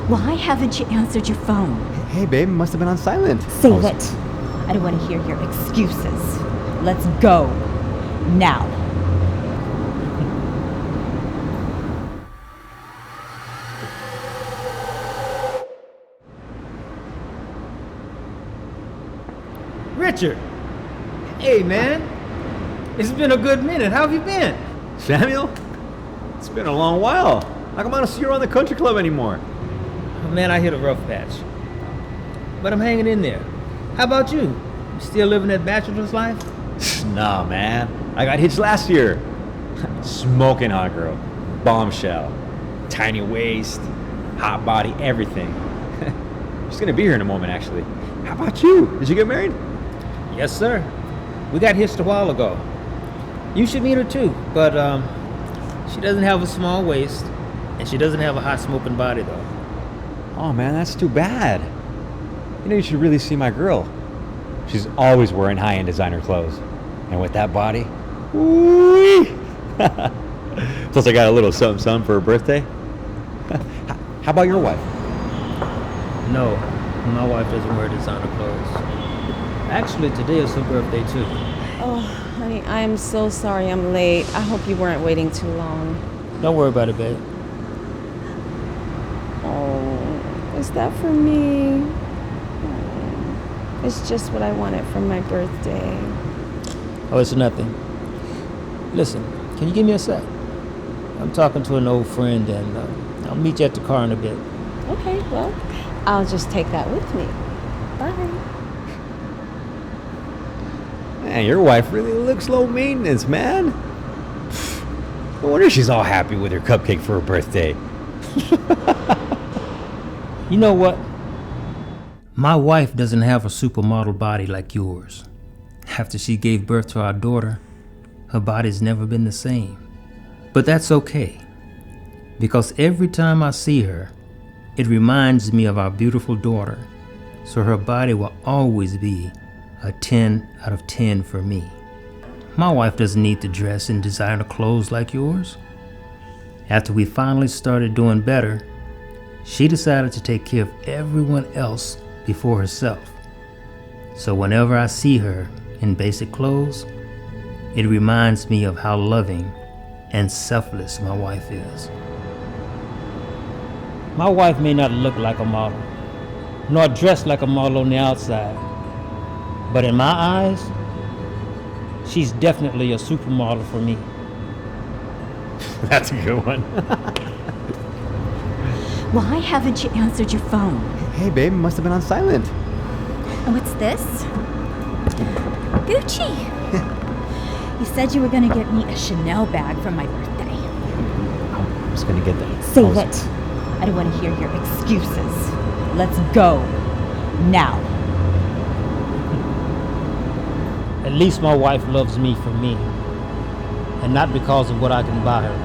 Why haven't you answered your phone? Hey, babe, must have been on silent. Save it. I don't want to hear your excuses. Let's go. Now. Richard! Hey, man. It's been a good minute. How have you been? Samuel? It's been a long while. How come I don't see you around the country club anymore? Oh, man, I hit a rough patch. But I'm hanging in there. How about you? You still living that bachelor's life? Nah, man. I got hitched last year. Smoking hot girl. Bombshell. Tiny waist. Hot body. Everything. She's gonna be here in a moment, actually. How about you? Did you get married? Yes, sir. We got hitched a while ago. You should meet her too, but she doesn't have a small waist, and she doesn't have a hot smoking body though. Oh man, that's too bad. You know, you should really see my girl. She's always wearing high-end designer clothes. And with that body, woo-wee! Plus I got a little something for her birthday. How about your wife? No, my wife doesn't wear designer clothes. Actually, today is her birthday too. Oh, honey, I am so sorry I'm late. I hope you weren't waiting too long. Don't worry about it, babe. Oh, is that for me? Oh, it's just what I wanted for my birthday. Oh, it's nothing. Listen, can you give me a sec? I'm talking to an old friend, and I'll meet you at the car in a bit. Okay, well, I'll just take that with me. Bye. Man, your wife really looks low maintenance, man. No wonder she's all happy with her cupcake for her birthday. You know what? My wife doesn't have a supermodel body like yours. After she gave birth to our daughter, her body's never been the same. But that's okay, because every time I see her, it reminds me of our beautiful daughter, so her body will always be a 10 out of 10 for me. My wife doesn't need to dress in designer clothes like yours. After we finally started doing better, she decided to take care of everyone else before herself. So whenever I see her in basic clothes, it reminds me of how loving and selfless my wife is. My wife may not look like a model, nor dress like a model on the outside, but in my eyes, she's definitely a supermodel for me. That's a good one. Why haven't you answered your phone? Hey, babe, must have been on silent. And what's this? Gucci. You said you were going to get me a Chanel bag for my birthday. I'm just gonna get that. Save it. I don't want to hear your excuses. Let's go. Now. At least my wife loves me for me, and not because of what I can buy her.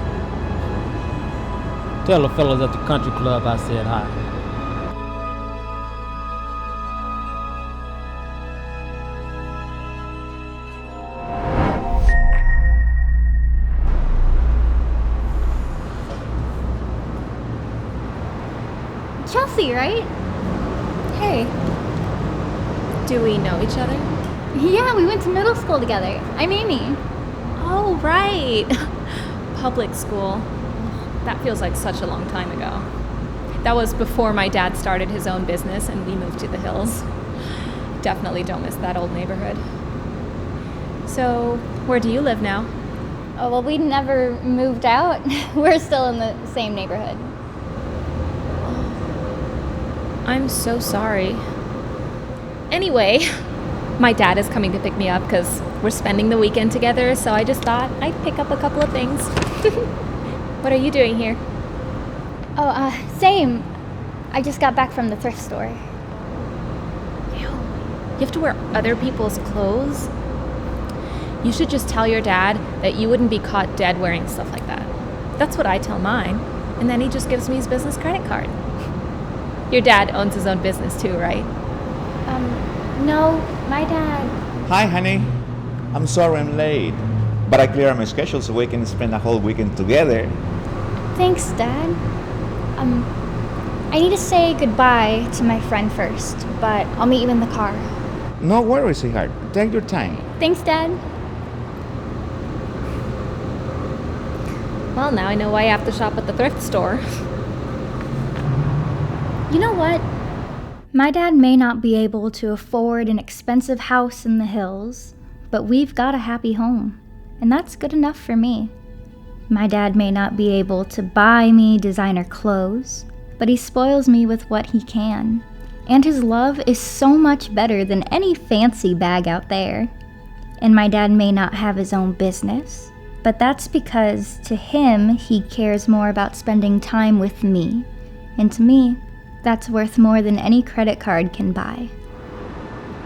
Tell the fellas at the country club I said hi. Chelsea, right? Hey. Do we know each other? Yeah, we went to middle school together. I'm Amy. Oh, right. Public school. That feels like such a long time ago. That was before my dad started his own business and we moved to the hills. Definitely don't miss that old neighborhood. So, where do you live now? Oh, well, we never moved out. We're still in the same neighborhood. I'm so sorry. Anyway, my dad is coming to pick me up because we're spending the weekend together, so I just thought I'd pick up a couple of things. What are you doing here? Oh, same. I just got back from the thrift store. Ew. You have to wear other people's clothes? You should just tell your dad that you wouldn't be caught dead wearing stuff like that. That's what I tell mine, and then he just gives me his business credit card. Your dad owns his own business too, right? No, my dad. Hi, honey. I'm sorry I'm late, but I cleared my schedule so we can spend a whole weekend together. Thanks, Dad. I need to say goodbye to my friend first, but I'll meet you in the car. No worries, sweetheart. Take your time. Thanks, Dad. Well, now I know why I have to shop at the thrift store. You know what? My dad may not be able to afford an expensive house in the hills, but we've got a happy home, and that's good enough for me. My dad may not be able to buy me designer clothes, but he spoils me with what he can, and his love is so much better than any fancy bag out there. And my dad may not have his own business, but that's because to him, he cares more about spending time with me, and to me, that's worth more than any credit card can buy.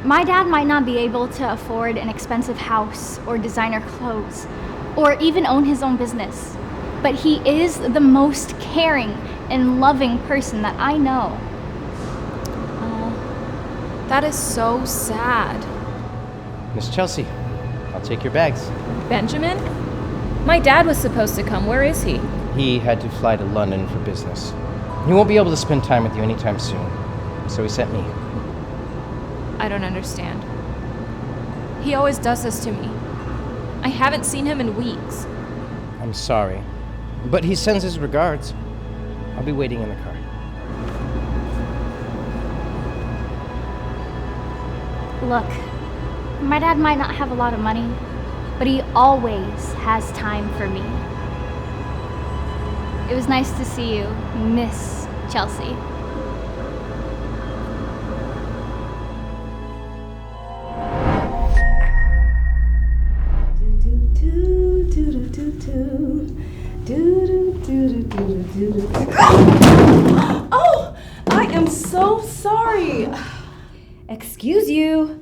My dad might not be able to afford an expensive house or designer clothes, or even own his own business, but he is the most caring and loving person that I know. That is so sad. Miss Chelsea, I'll take your bags. Benjamin? My dad was supposed to come. Where is he? He had to fly to London for business. He won't be able to spend time with you anytime soon, so he sent me. I don't understand. He always does this to me. I haven't seen him in weeks. I'm sorry, but he sends his regards. I'll be waiting in the car. Look, my dad might not have a lot of money, but he always has time for me. It was nice to see you, Miss Chelsea. Oh, I am so sorry. Excuse you.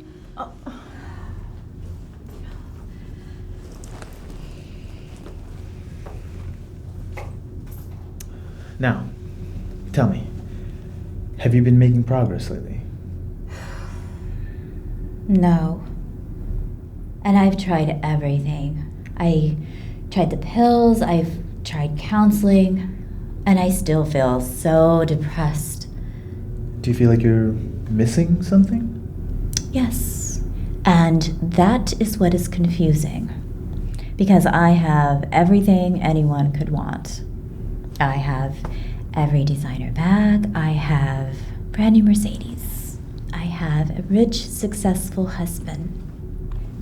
Now, tell me, have you been making progress lately? No. And I've tried everything. I tried the pills, I've tried counseling, and I still feel so depressed. Do you feel like you're missing something? Yes. And that is what is confusing. Because I have everything anyone could want. I have every designer bag. I have brand new Mercedes. I have a rich, successful husband.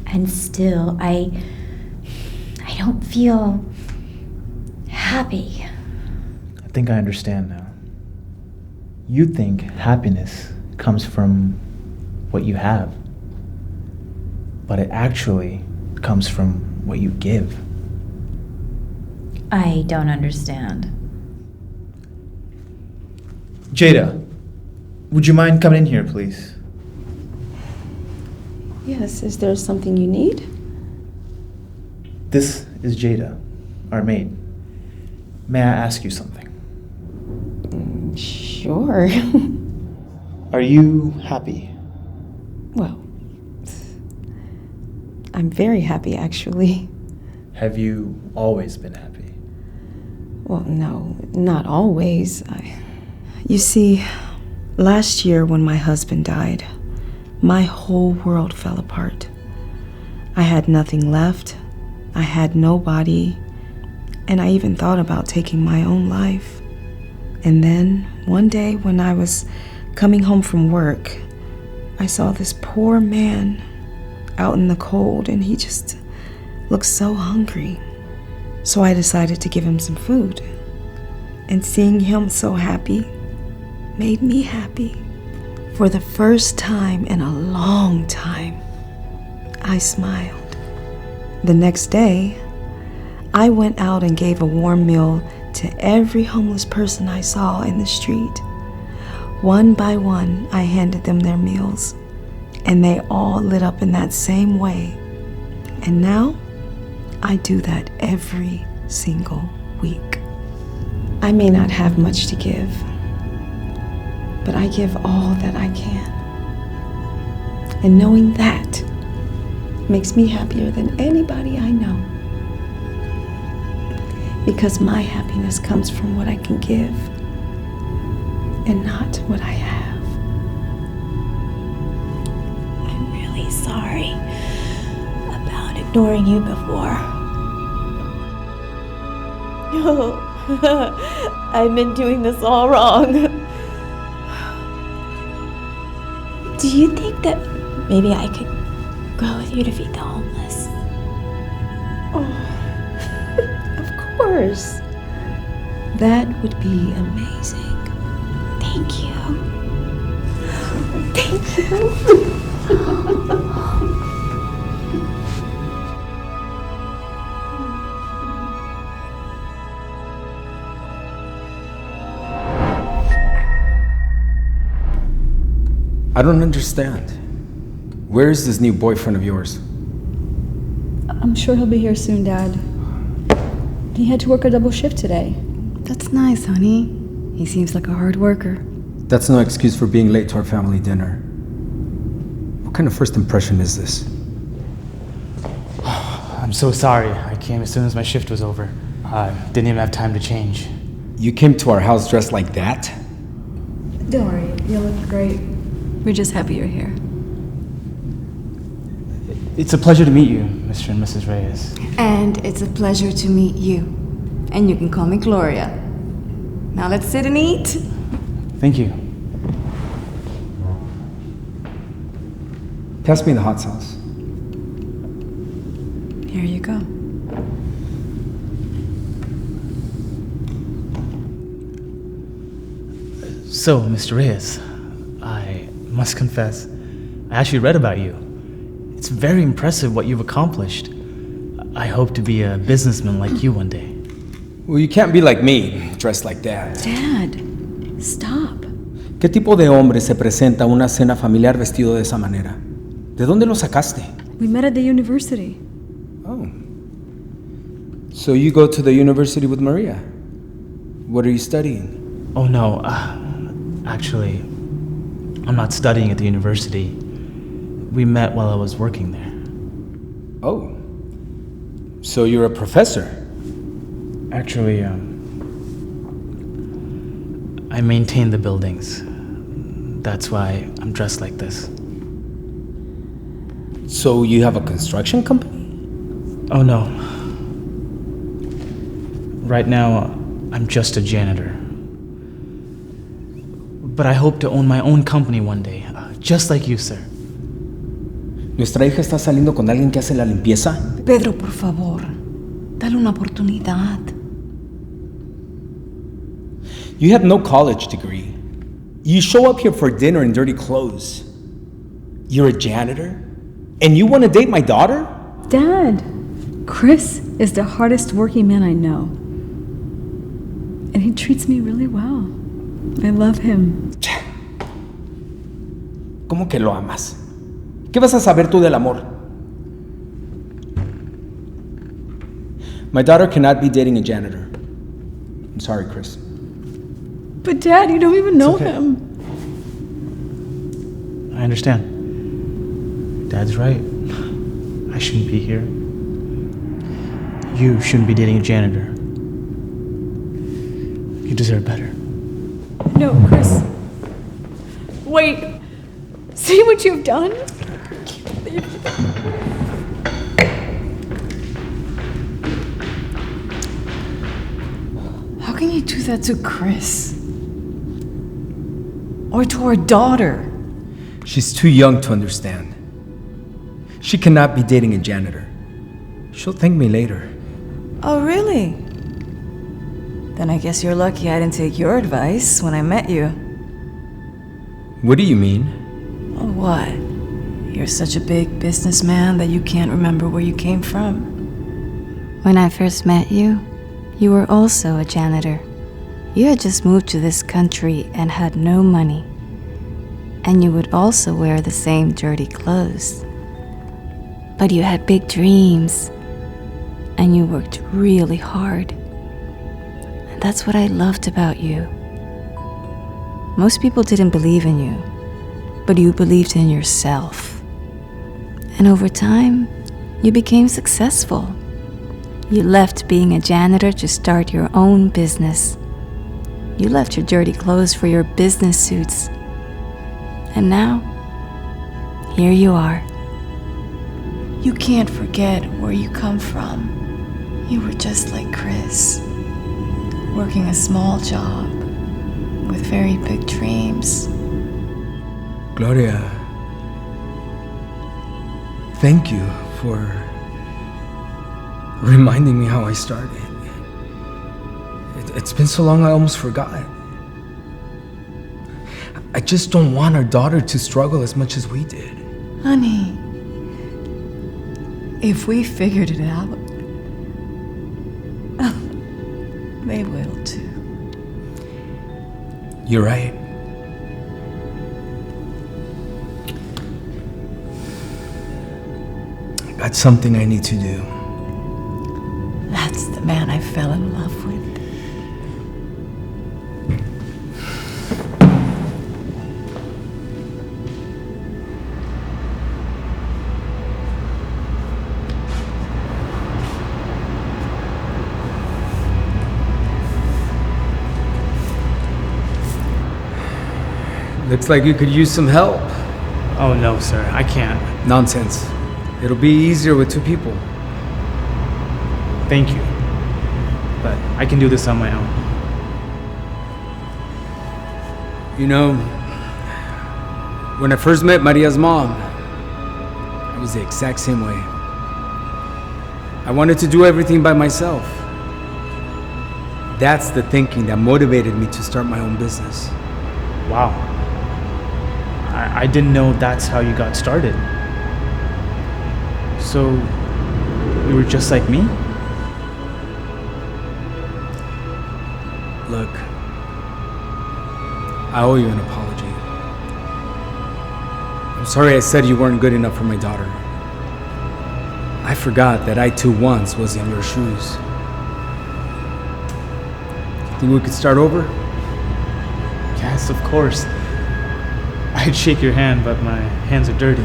And still, I don't feel happy. I think I understand now. You think happiness comes from what you have, but it actually comes from what you give. I don't understand. Jada, would you mind coming in here, please? Yes, is there something you need? This is Jada, our maid. May I ask you something? Sure. Are you happy? Well, I'm very happy, actually. Have you always been happy? Well, no, not always. You see, last year when my husband died, my whole world fell apart. I had nothing left. I had nobody. And I even thought about taking my own life. And then, one day when I was coming home from work, I saw this poor man out in the cold, and he just looked so hungry. So I decided to give him some food. And seeing him so happy made me happy. For the first time in a long time, I smiled. The next day, I went out and gave a warm meal to every homeless person I saw in the street. One by one, I handed them their meals, and they all lit up in that same way. And now, I do that every single week. I may not have much to give, but I give all that I can. And knowing that makes me happier than anybody I know. Because my happiness comes from what I can give and not what I have. I'm really sorry about ignoring you before. No, I've been doing this all wrong. Do you think that maybe I could go with you to feed the homeless? Oh, of course. That would be amazing. Thank you. Thank you. I don't understand. Where is this new boyfriend of yours? I'm sure he'll be here soon, Dad. He had to work a double shift today. That's nice, honey. He seems like a hard worker. That's no excuse for being late to our family dinner. What kind of first impression is this? I'm so sorry. I came as soon as my shift was over. I didn't even have time to change. You came to our house dressed like that? Don't worry, you look great. We're just happy you're here. It's a pleasure to meet you, Mr. and Mrs. Reyes. And it's a pleasure to meet you. And you can call me Gloria. Now let's sit and eat. Thank you. Pass me the hot sauce. Here you go. So, Mr. Reyes, I must confess, I actually read about you. It's very impressive what you've accomplished. I hope to be a businessman like you one day. Well, you can't be like me, dressed like that. Dad, stop. ¿Qué tipo de hombre se presenta a una cena familiar vestido de esa manera? ¿De dónde lo sacaste? We met at the university. Oh. So you go to the university with Maria? What are you studying? Oh no, actually, I'm not studying at the university. We met while I was working there. Oh. So you're a professor? Actually, I maintain the buildings. That's why I'm dressed like this. So you have a construction company? Oh no. Right now, I'm just a janitor. But I hope to own my own company one day, just like you, sir. ¿Nuestra hija está saliendo con alguien que hace la limpieza? Pedro, por favor, dale una oportunidad. You have no college degree. You show up here for dinner in dirty clothes. You're a janitor? And you want to date my daughter? Dad, Chris is the hardest working man I know. And he treats me really well. I love him. ¿Cómo que lo amas? ¿Qué vas a saber tú del amor? My daughter cannot be dating a janitor. I'm sorry, Chris. But Dad, you don't even know okay. him. I understand. Dad's right. I shouldn't be here. You shouldn't be dating a janitor. You deserve better. No, Chris. Wait. See what you've done? How can you do that to Chris? Or to our daughter? She's too young to understand. She cannot be dating a janitor. She'll thank me later. Oh, really? Then I guess you're lucky I didn't take your advice when I met you. What do you mean? Oh, what? You're such a big businessman that you can't remember where you came from. When I first met you, you were also a janitor. You had just moved to this country and had no money. And you would also wear the same dirty clothes. But you had big dreams, and you worked really hard. And that's what I loved about you. Most people didn't believe in you, but you believed in yourself. And over time, you became successful. You left being a janitor to start your own business. You left your dirty clothes for your business suits. And now, here you are. You can't forget where you come from. You were just like Chris, working a small job with very big dreams. Gloria, thank you for reminding me how I started. It's been so long I almost forgot. I just don't want our daughter to struggle as much as we did. Honey, if we figured it out, they will too. You're right. I got something I need to do. That's the man I fell in love with. Looks like you could use some help. Oh no, sir, I can't. Nonsense. It'll be easier with two people. Thank you. But I can do this on my own. You know, when I first met Maria's mom, I was the exact same way. I wanted to do everything by myself. That's the thinking that motivated me to start my own business. Wow. I didn't know that's how you got started. So, you were just like me? Look, I owe you an apology. I'm sorry I said you weren't good enough for my daughter. I forgot that I too once was in your shoes. Think we could start over? Yes, of course. I'd shake your hand, but my hands are dirty.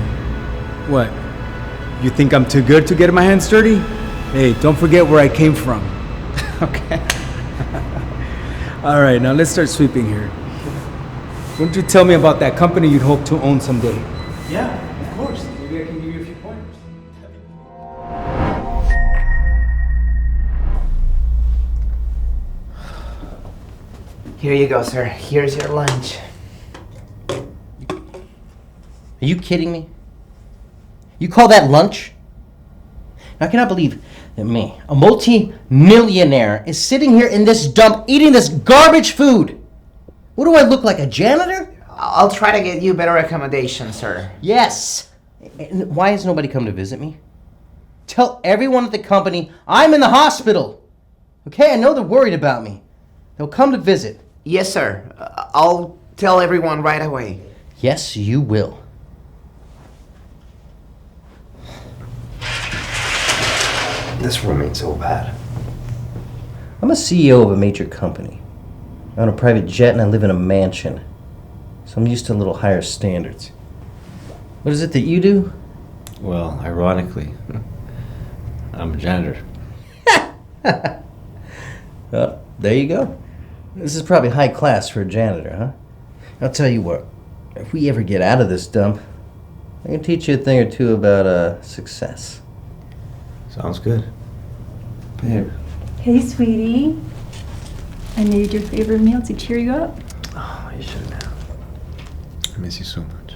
What? You think I'm too good to get my hands dirty? Hey, don't forget where I came from. Okay. All right, now let's start sweeping here. Why don't you tell me about that company you'd hope to own someday? Yeah, of course. Maybe I can give you a few pointers. Here you go, sir. Here's your lunch. Are you kidding me? You call that lunch? Now, I cannot believe that me, a multi-millionaire, is sitting here in this dump eating this garbage food. What do I look like, a janitor? I'll try to get you better accommodations, sir. Yes. And why has nobody come to visit me? Tell everyone at the company I'm in the hospital. Okay, I know they're worried about me. They'll come to visit. Yes, sir. I'll tell everyone right away. Yes, you will. This room ain't so bad. I'm a CEO of a major company. I own a private jet and I live in a mansion. So I'm used to a little higher standards. What is it that you do? Well, ironically, I'm a janitor. Well, there you go. This is probably high class for a janitor, huh? I'll tell you what, if we ever get out of this dump, I can teach you a thing or two about success. Sounds good. Babe. Hey, sweetie. I made your favorite meal to cheer you up. Oh, you shouldn't have. I miss you so much.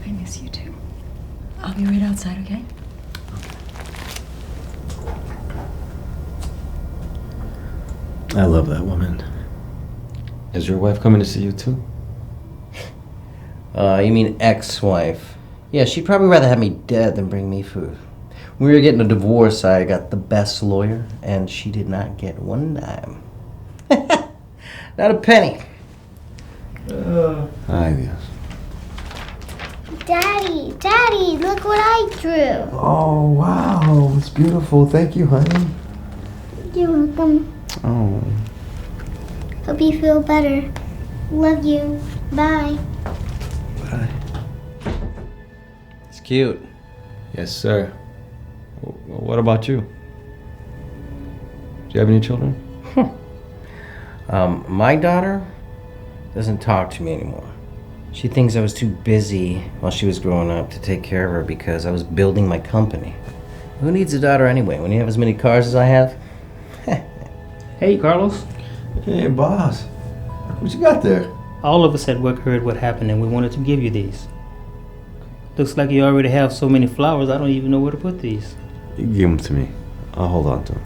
I miss you too. I'll be right outside, okay? I love that woman. Is your wife coming to see you too? You mean ex-wife? Yeah, she'd probably rather have me dead than bring me food. When we were getting a divorce, I got the best lawyer, and she did not get one dime. Not a penny. Ay, Dios. Daddy, look what I drew. Oh, wow. It's beautiful. Thank you, honey. You're welcome. Oh. Hope you feel better. Love you. Bye. Bye. It's cute. Yes, sir. What about you? Do you have any children? My daughter doesn't talk to me anymore. She thinks I was too busy while she was growing up to take care of her because I was building my company. Who needs a daughter anyway when you have as many cars as I have? Hey, Carlos. Hey, boss. What you got there? All of us at work heard what happened and we wanted to give you these. Looks like you already have so many flowers, I don't even know where to put these. You give them to me. I'll hold on to them.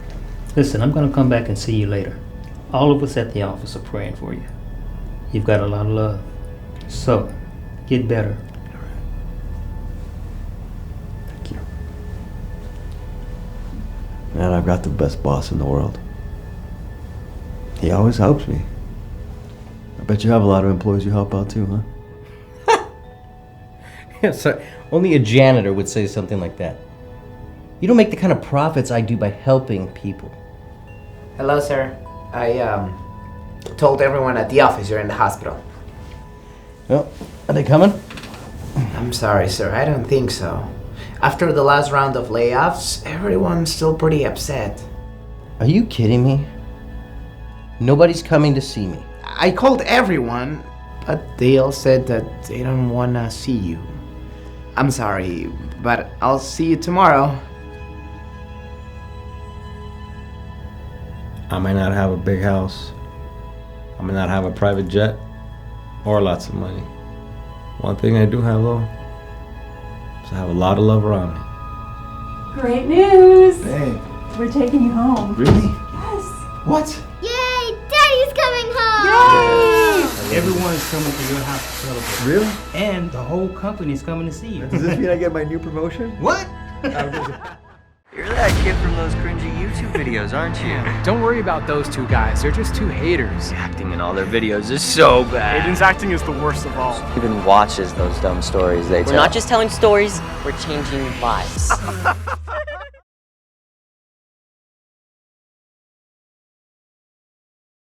Listen, I'm gonna come back and see you later. All of us at the office are praying for you. You've got a lot of love. So, get better. Thank you. Man, I've got the best boss in the world. He always helps me. I bet you have a lot of employees you help out too, huh? Yeah, sorry. Only a janitor would say something like that. You don't make the kind of profits I do by helping people. Hello, sir. I told everyone at the office you're in the hospital. Well, are they coming? I'm sorry, sir. I don't think so. After the last round of layoffs, everyone's still pretty upset. Are you kidding me? Nobody's coming to see me. I called everyone, but they all said that they don't want to see you. I'm sorry, but I'll see you tomorrow. I may not have a big house. I may not have a private jet or lots of money. One thing I do have though is I have a lot of love around me. Great news! Hey. We're taking you home. Really? Yes. What? Yay! Daddy's coming home! Yay! Everyone's coming to your house to celebrate. Really? And the whole company's coming to see you. Does this mean I get my new promotion? What? You're that kid from those cringy YouTube videos, aren't you? Don't worry about those two guys. They're just two haters. Acting in all their videos is so bad. Aiden's acting is the worst of all. Even watches those dumb stories they tell. We're not just telling stories, we're changing lives.